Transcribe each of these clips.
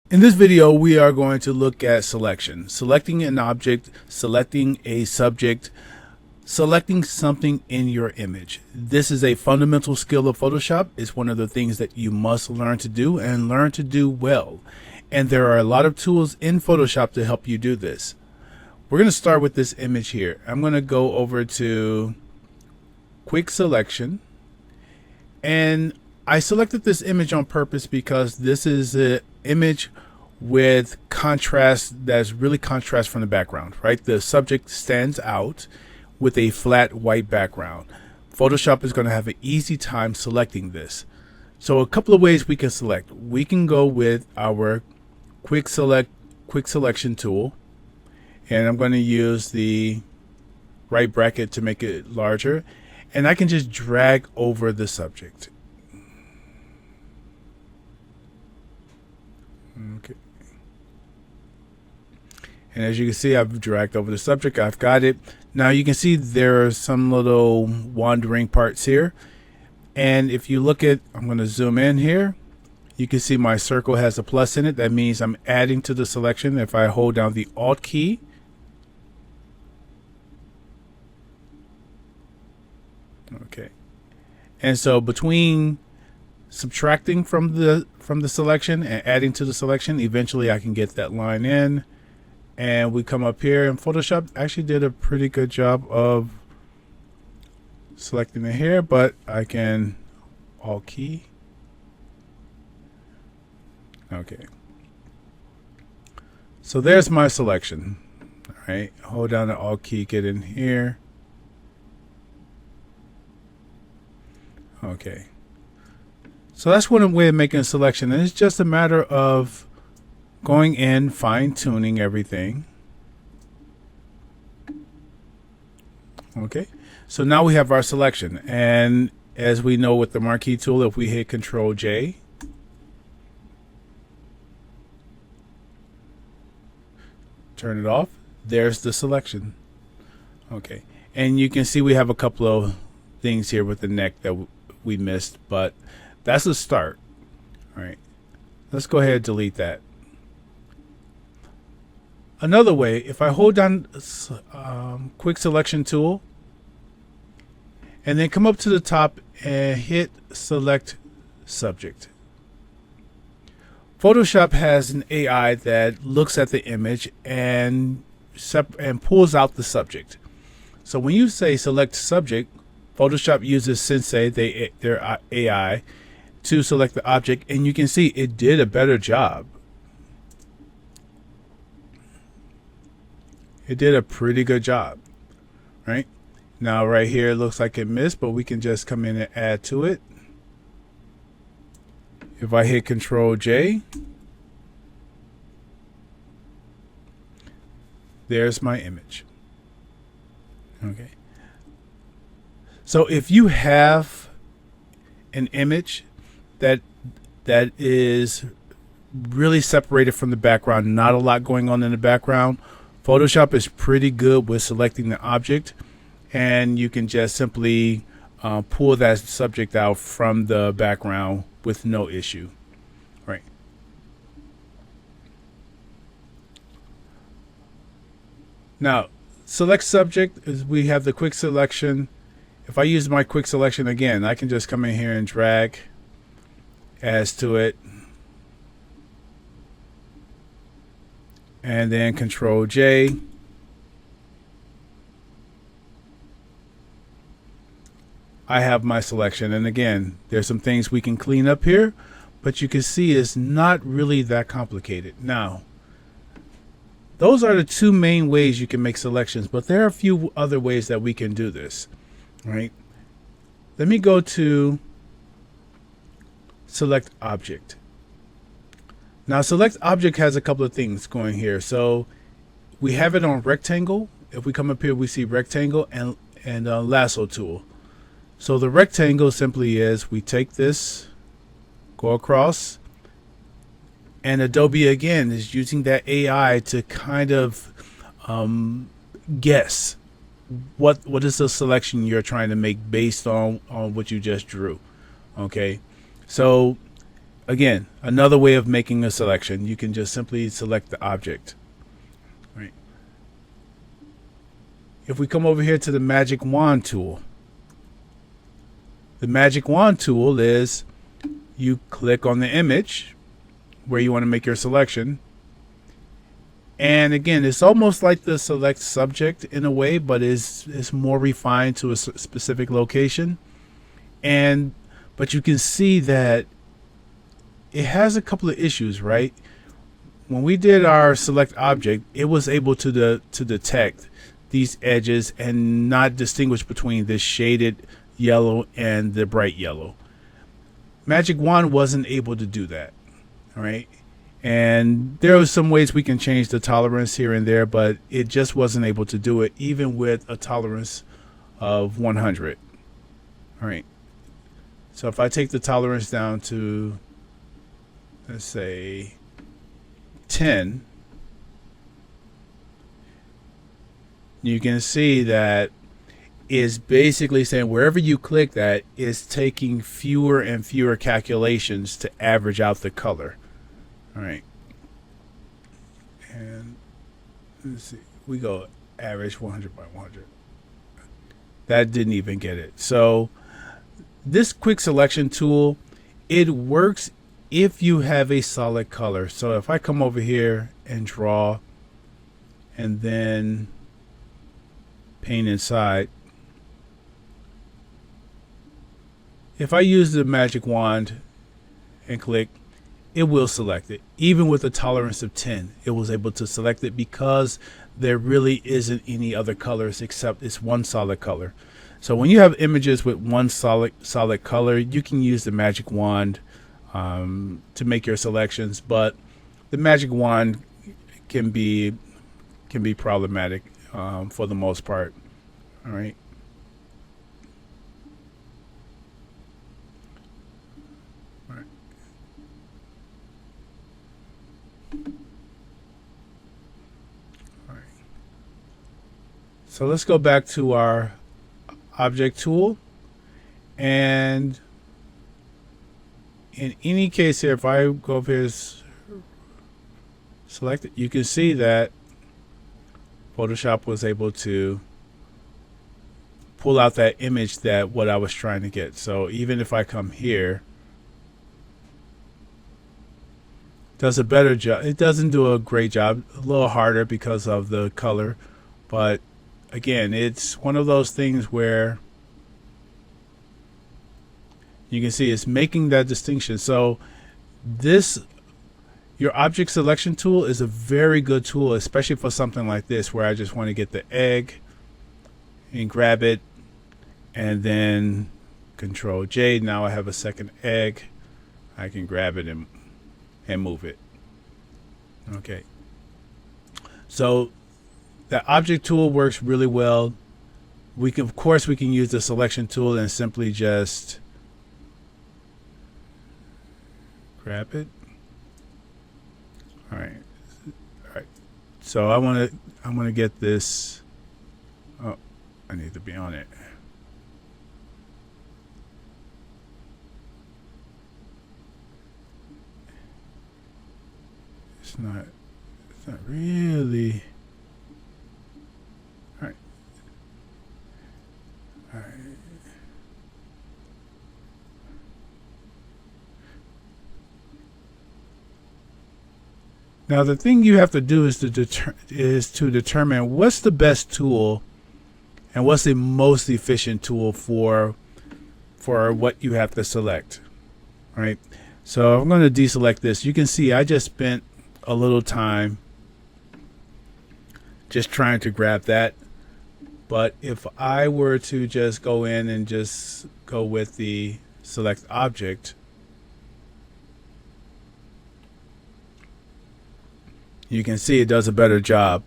In this video, we are going to look at selection, selecting an object, selecting a subject, selecting something in your image. This is a fundamental skill of Photoshop. It's one of the things that you must learn to do and learn to do well. And there are a lot of tools in Photoshop to help you do this. We're going to start with this image here. I'm going to go over to Quick Selection, and I selected this image on purpose because this is an image with contrast that's really contrast from the background, right? The subject stands out with a flat white background. Photoshop is going to have an easy time selecting this. So a couple of ways we can select. We can go with our quick selection tool, and I'm going to use the right bracket to make it larger, and I can just drag over the subject. Okay. And as you can see, I've dragged over the subject. I've got it. Now you can see there are some little wandering parts here. And if you look at, I'm going to zoom in here. You can see my circle has a plus in it. That means I'm adding to the selection. If I hold down the Alt key, okay. And so between subtracting from the selection and adding to the selection, eventually I can get that line in, and we come up here, and Photoshop actually did a pretty good job of selecting it here, but I can Alt key. Okay, so there's my selection. All right, hold down the Alt key, get in here. Okay, so that's one way of making a selection, and it's just a matter of going in, fine-tuning everything. Okay, so now we have our selection, and as we know with the marquee tool, if we hit Control J, turn it off, there's the selection. Okay, and you can see we have a couple of things here with the neck that we missed, but that's a start. All right, let's go ahead and delete that. Another way, if I hold down quick selection tool and then come up to the top and hit select subject, Photoshop has an AI that looks at the image and pulls out the subject. So when you say select subject, Photoshop uses Sensei, their AI, to select the object, and you can see it did a better job. It did a pretty good job, right? Now right here it looks like it missed, but we can just come in and add to it. If I hit Control J, there's my image. Okay. So if you have an image that is really separated from the background, not a lot going on in the background, Photoshop is pretty good with selecting the object, and you can just simply pull that subject out from the background with no issue, right? Now, select subject is, we have the quick selection. If I use my quick selection again, I can just come in here and drag, as to it, and then Control J. I have my selection, and again, there's some things we can clean up here, but you can see it's not really that complicated. Now, those are the two main ways you can make selections, but there are a few other ways that we can do this, right? Let me go to select object. Now select object has a couple of things going here. So we have it on rectangle. If we come up here, we see rectangle and lasso tool. So the rectangle simply is we take this, go across, and Adobe again is using that AI to kind of guess what is the selection you're trying to make based on what you just drew. Okay, so again, another way of making a selection. You can just simply select the object. Right. If we come over here to the magic wand tool, the magic wand tool is you click on the image where you want to make your selection. And again, it's almost like the select subject in a way, but it's more refined to a specific location. But you can see that it has a couple of issues, right? When we did our select object, it was able to detect these edges and not distinguish between this shaded yellow and the bright yellow. Magic Wand wasn't able to do that, all right? And there are some ways we can change the tolerance here and there, but it just wasn't able to do it, even with a tolerance of 100. All right. So if I take the tolerance down to, let's say, 10, you can see that is basically saying wherever you click that is taking fewer and fewer calculations to average out the color. All right. And let's see, we go average 100 by 100. That didn't even get it. So this quick selection tool, it works if you have a solid color. So if I come over here and draw and then paint inside, if I use the magic wand and click, it will select it. Even with a tolerance of 10, it was able to select it because there really isn't any other colors except it's one solid color. So when you have images with one solid color, you can use the magic wand to make your selections, but the magic wand can be problematic for the most part. All right. So let's go back to our object tool, and in any case here, if I go over here, select it, you can see that Photoshop was able to pull out that image that what I was trying to get. So even if I come here, does a better job. It doesn't do a great job, a little harder because of the color, but again, it's one of those things where you can see it's making that distinction. So your object selection tool is a very good tool, especially for something like this where I just want to get the egg and grab it and then Control J. Now I have a second egg. I can grab it and move it. Okay. So the object tool works really well. Of course, we can use the selection tool and simply just grab it. All right. All right. So I want to get this. Oh, I need to be on it. It's not really. All right. All right. Now the thing you have to do is to determine what's the best tool and what's the most efficient tool for what you have to select. All right. So I'm going to deselect this. You can see I just spent a little time just trying to grab that. But if I were to just go in and just go with the select object, you can see it does a better job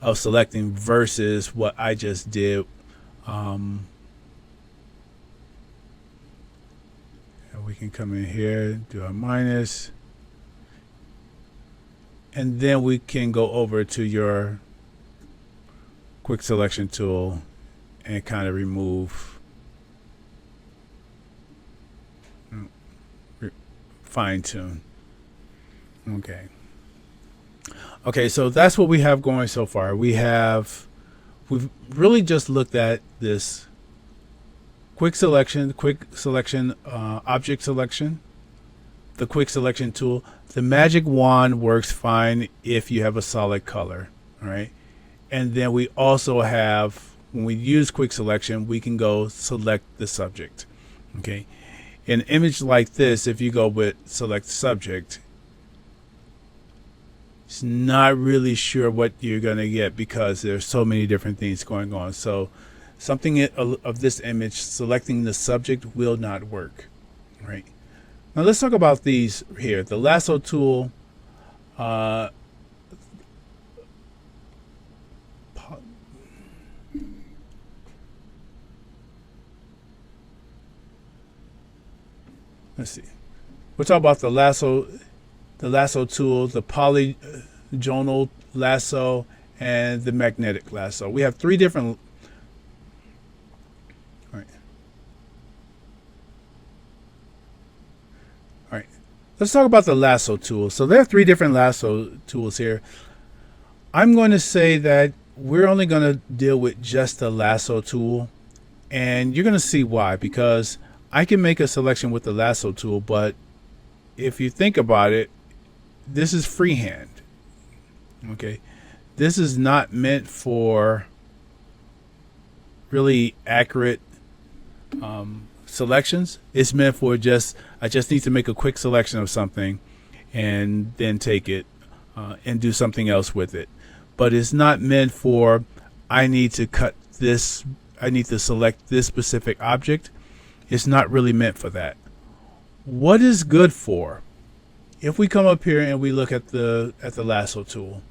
of selecting versus what I just did. And we can come in here, do a minus, and then we can go over to your quick selection tool and kind of remove Finetune. Okay, so that's what we have going so far. We've really just looked at this quick selection, object selection, the quick selection tool. The magic wand works fine if you have a solid color, all right? And then we also have, when we use quick selection, we can go select the subject, okay? In an image like this, if you go with select subject, it's not really sure what you're going to get because there's so many different things going on. So something of this image, selecting the subject will not work, right? Now let's talk about these here. The lasso tool, let's see. We'll talk about the lasso tool, the polygonal lasso, and the magnetic lasso. We have three different. All right. Let's talk about the lasso tool. So there are three different lasso tools here. I'm going to say that we're only going to deal with just the lasso tool, and you're going to see why, because I can make a selection with the lasso tool, but if you think about it, this is freehand. Okay, this is not meant for really accurate selections. It's meant for I just need to make a quick selection of something and then take it and do something else with it. But it's not meant for I need to select this specific object. It's not really meant for that. What is good for? If we come up here and we look at the lasso tool,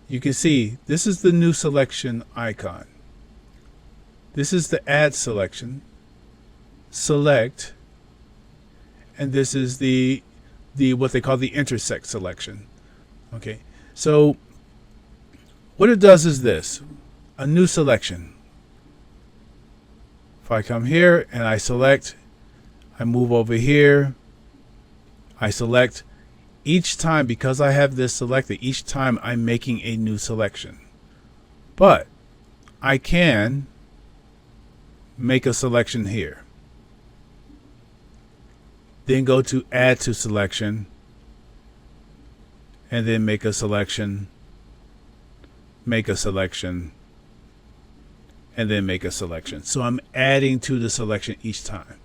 you can see this is the new selection icon. This is the add selection, select, and this is the what they call the intersect selection. Okay, so what it does is this: a new selection. If I come here and I select, I move over here, I select. Each time, because I have this selected, each time I'm making a new selection. But I can make a selection here. Then go to add to selection, and then make a selection, and then make a selection. So I'm adding to the selection each time.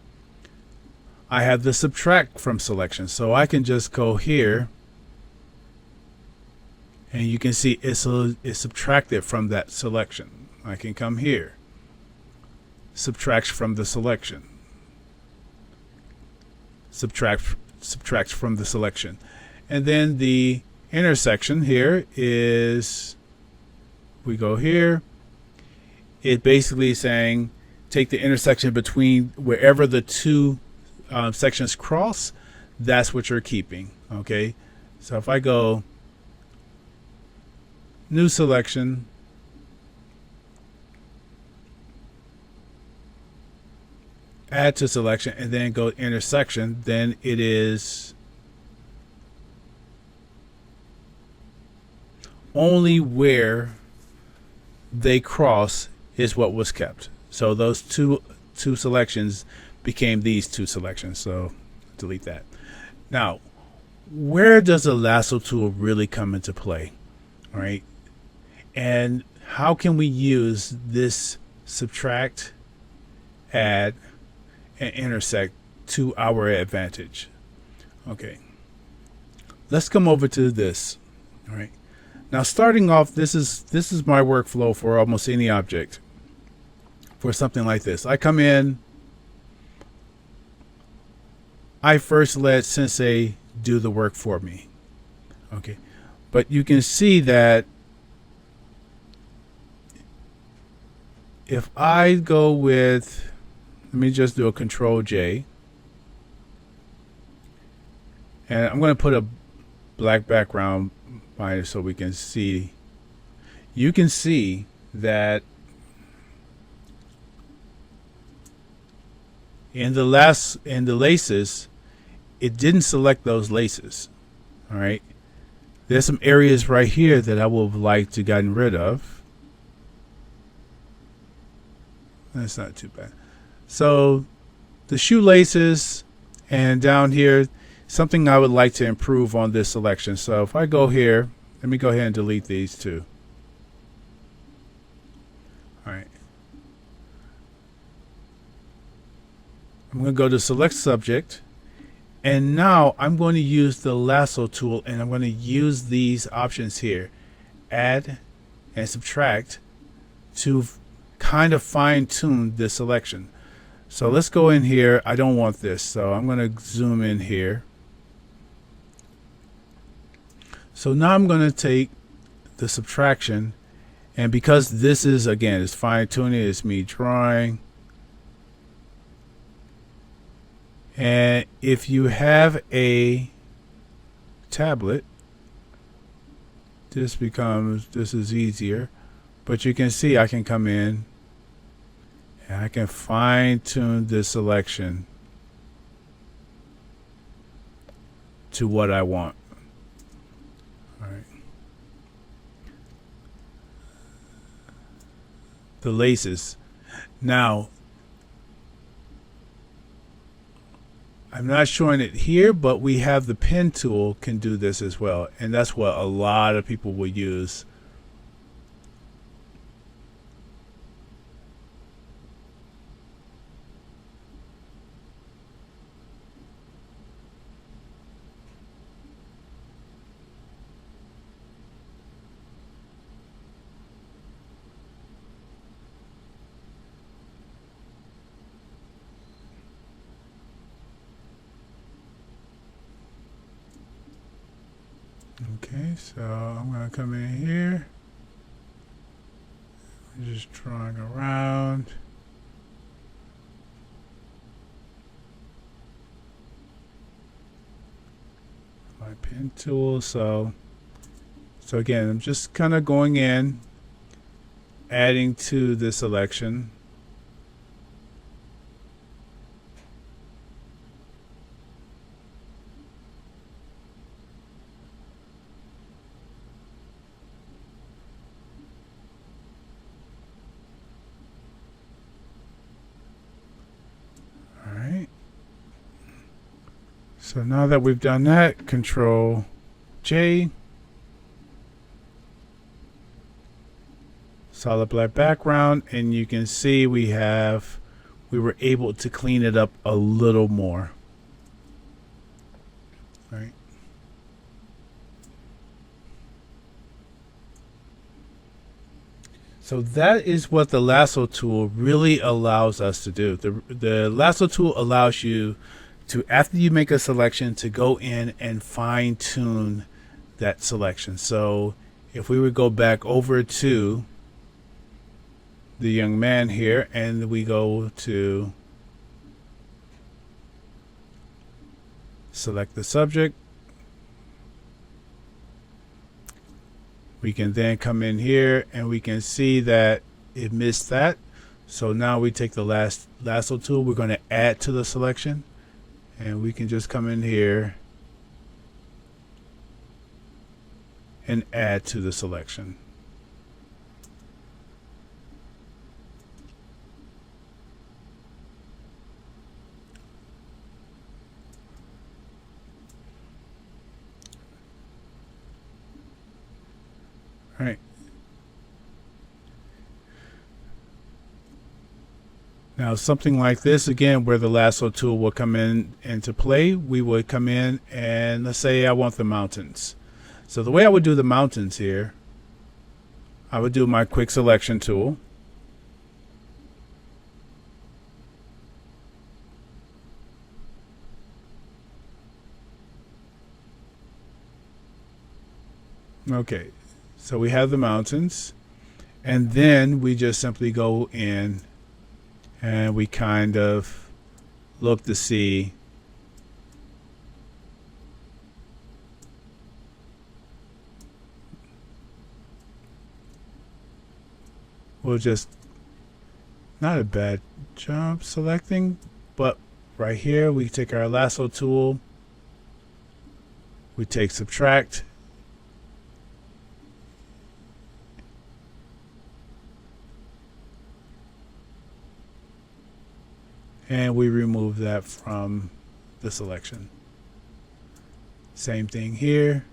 I have the subtract from selection, so I can just go here and you can see it's subtracted from that selection. I can come here, subtracts from the selection, subtracts from the selection. And then the intersection here is, we go here, it basically saying take the intersection between wherever the two sections cross, that's what you're keeping. Okay, so if I go new selection, add to selection, and then go intersection, then it is only where they cross is what was kept. So those two selections became these two selections. So delete that. Now, where does the lasso tool really come into play? All right, and how can we use this subtract, add, and intersect to our advantage? Okay, let's come over to this. All right, now starting off, this is my workflow for almost any object. For something like this, I come in, I first let Sensei do the work for me. Okay, but you can see that if I go with, let me just do a Control J, and I'm going to put a black background by it so we can see. You can see that in the laces, it didn't select those laces. All right. There's some areas right here that I would have liked to gotten rid of. That's not too bad. So the shoelaces and down here, something I would like to improve on this selection. So if I go here, let me go ahead and delete these two. All right. I'm going to go to select subject. And now I'm going to use the lasso tool, and I'm going to use these options here, add and subtract, to kind of fine tune this selection. So let's go in here. I don't want this, so I'm going to zoom in here. So now I'm going to take the subtraction, and because this is, again, it's fine tuning, it's me drawing. And if you have a tablet, this is easier, but you can see I can come in and I can fine tune this selection to what I want. All right. The laces. Now, I'm not showing it here, but we have the pen tool can do this as well. And that's what a lot of people will use. Okay, so I'm going to come in here. I'm just drawing around. My pen tool. So again, I'm just kind of going in, adding to the selection. So now that we've done that, Control J, solid black background, and you can see we were able to clean it up a little more. All right. So that is what the lasso tool really allows us to do. The lasso tool allows you to, after you make a selection, to go in and fine tune that selection. So if we would go back over to the young man here and we go to select the subject, we can then come in here and we can see that it missed that. So now we take the lasso tool, we're going to add to the selection. And we can just come in here and add to the selection. All right. Now something like this, again, where the lasso tool will come into play, we would come in and let's say I want the mountains. So the way I would do the mountains here, I would do my quick selection tool. Okay, so we have the mountains, and then we just simply go in and we kind of look to see we'll just, not a bad job selecting, but right here we take our lasso tool We take subtract, and we remove that from the selection. Same thing here.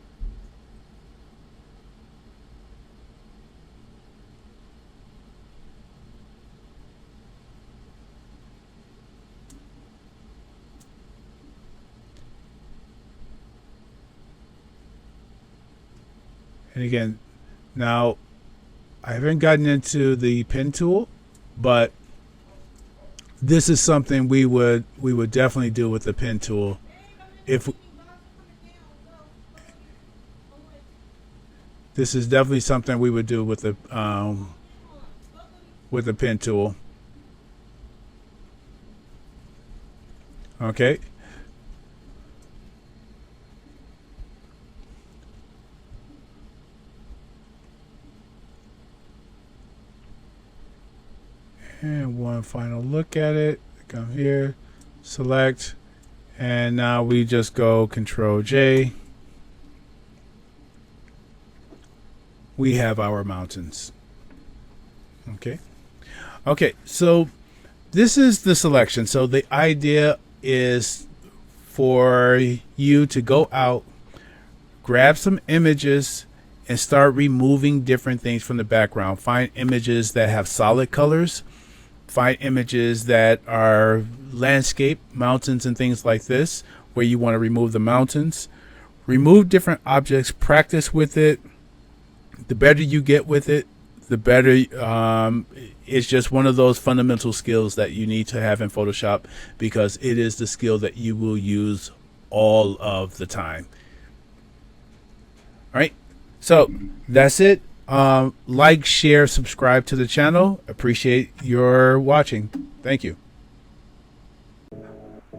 And again, now I haven't gotten into the pen tool, but this is something we would definitely do with the pen tool. This is definitely something we would do with the pen tool. Okay. And one final look at it. Come here, select, and now we just go Control J. We have our mountains. Okay, so this is the selection. So the idea is for you to go out, grab some images, and start removing different things from the background. Find images that have solid colors. Find images that are landscape, mountains, and things like this, where you want to remove the mountains. Remove different objects, practice with it. The better you get with it, the better. It's just one of those fundamental skills that you need to have in Photoshop, because it is the skill that you will use all of the time. All right, so that's it. Like, share, subscribe to the channel. Appreciate your watching. Thank you.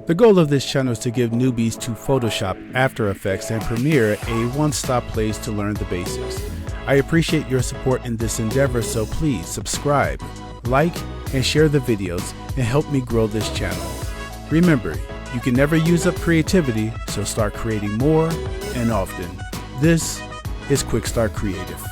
The goal of this channel is to give newbies to Photoshop, After Effects, and Premiere a one-stop place to learn the basics. I appreciate your support in this endeavor, so please subscribe, like, and share the videos and help me grow this channel. Remember, you can never use up creativity, so start creating more and often. This is Quick Start Creative.